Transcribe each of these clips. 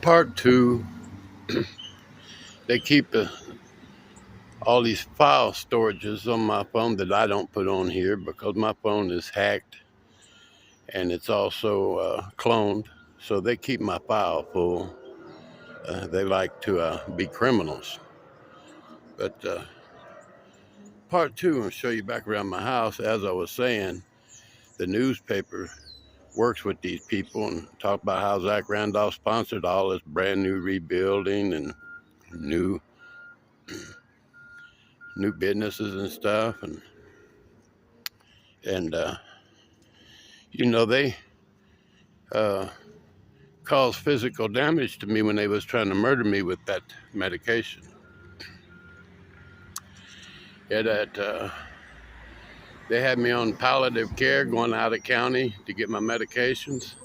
Part two, they keep all these file storages on my phone that I don't put on here because my phone is hacked and it's also cloned. So they keep my file full. They like to be criminals. But part two, I'll show you back around my house. As I was saying, the newspaper works with these people and talk about how Zach Randolph sponsored all this brand new rebuilding and new businesses and stuff, and they caused physical damage to me when they was trying to murder me with that medication. They had me on palliative care going out of county to get my medications.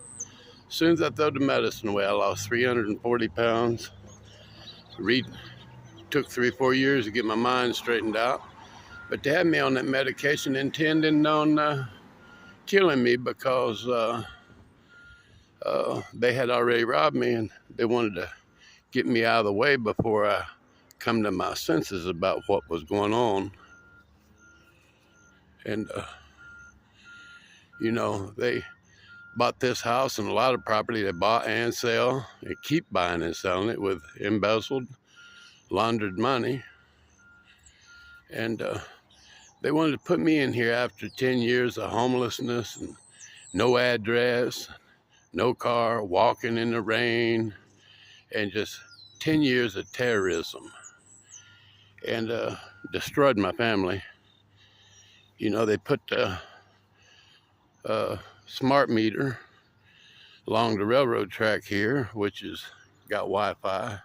As soon as I threw the medicine away, I lost 340 pounds. Took 3-4 years to get my mind straightened out. But they had me on that medication intending on killing me because they had already robbed me and they wanted to get me out of the way before I come to my senses about what was going on. And, they bought this house and a lot of property they bought and sell. They keep buying and selling it with embezzled, laundered money. And they wanted to put me in here after 10 years of homelessness and no address, no car, walking in the rain, and just 10 years of terrorism. And destroyed my family. They put the smart meter along the railroad track here, which is got Wi-Fi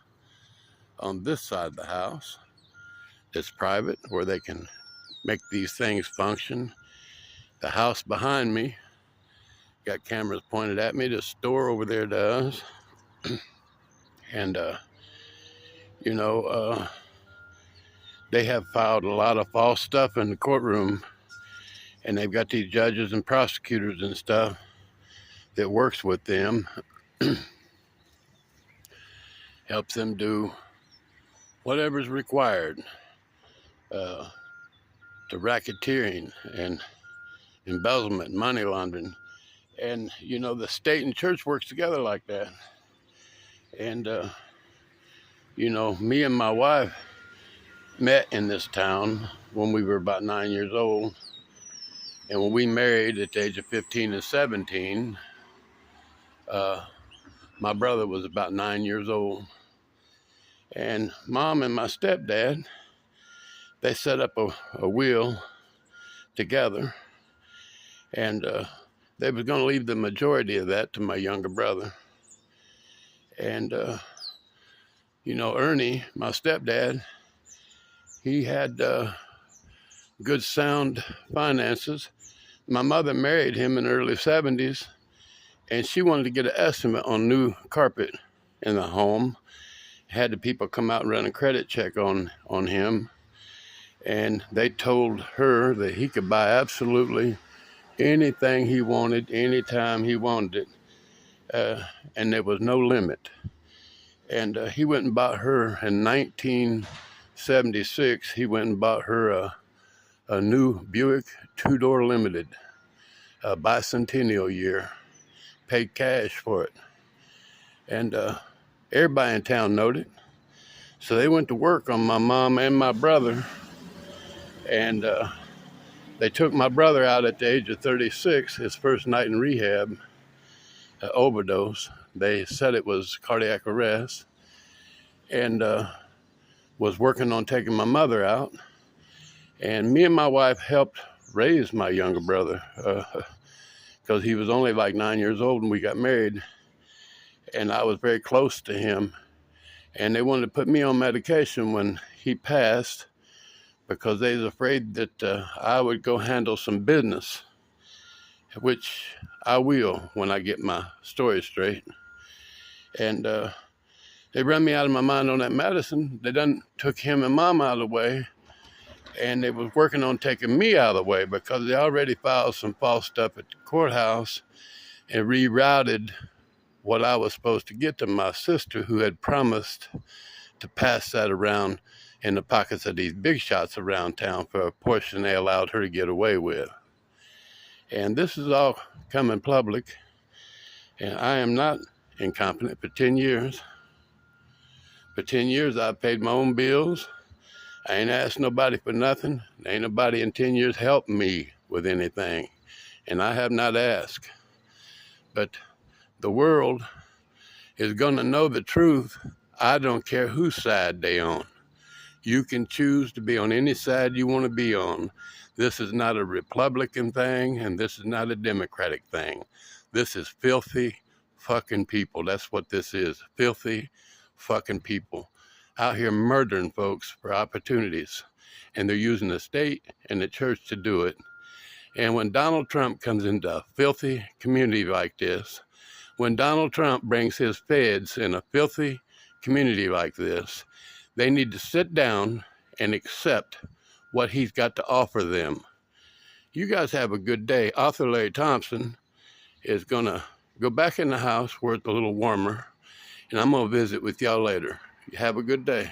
on this side of the house. It's private, where they can make these things function. The house behind me got cameras pointed at me. The store over there does. And they have filed a lot of false stuff in the courtroom, and they've got these judges and prosecutors and stuff that works with them, helps them do whatever's required to racketeering and embezzlement, money laundering. And, the state and church works together like that. And, me and my wife met in this town when we were about 9 years old. And when we married at the age of 15 and 17, my brother was about 9 years old. And Mom and my stepdad, they set up a will together. And they was going to leave the majority of that to my younger brother. And, Ernie, my stepdad, he had good sound finances. My mother married him in the early 70s, and she wanted to get an estimate on new carpet in the home. Had the people come out and run a credit check on him, and they told her that he could buy absolutely anything he wanted, anytime he wanted it, and there was no limit. And he went and bought her in 1976. He went and bought her a new Buick 2-door Limited, a bicentennial year, paid cash for it. And everybody in town knowed it. So they went to work on my mom and my brother, and they took my brother out at the age of 36, his first night in rehab, overdose. They said it was cardiac arrest, and was working on taking my mother out. And me and my wife helped raise my younger brother because he was only like 9 years old when we got married, and I was very close to him. And they wanted to put me on medication when he passed because they was afraid that I would go handle some business, which I will when I get my story straight. And they run me out of my mind on that medicine. They done took him and Mom out of the way, and they was working on taking me out of the way because they already filed some false stuff at the courthouse and rerouted what I was supposed to get to my sister, who had promised to pass that around in the pockets of these big shots around town for a portion they allowed her to get away with. And this is all coming public, and I am not incompetent. For 10 years, I've paid my own bills. I ain't asked nobody for nothing. Ain't nobody in 10 years helped me with anything, and I have not asked. But the world is going to know the truth. I don't care whose side they on. You can choose to be on any side you want to be on. This is not a Republican thing, and this is not a Democratic thing. This is filthy fucking people. That's what this is. Filthy fucking people out here murdering folks for opportunities. And they're using the state and the church to do it. And when Donald Trump comes into a filthy community like this, when Donald Trump brings his feds in a filthy community like this, they need to sit down and accept what he's got to offer them. You guys have a good day. Author Larry Thompson is going to go back in the house where it's a little warmer, and I'm going to visit with y'all later. You have a good day.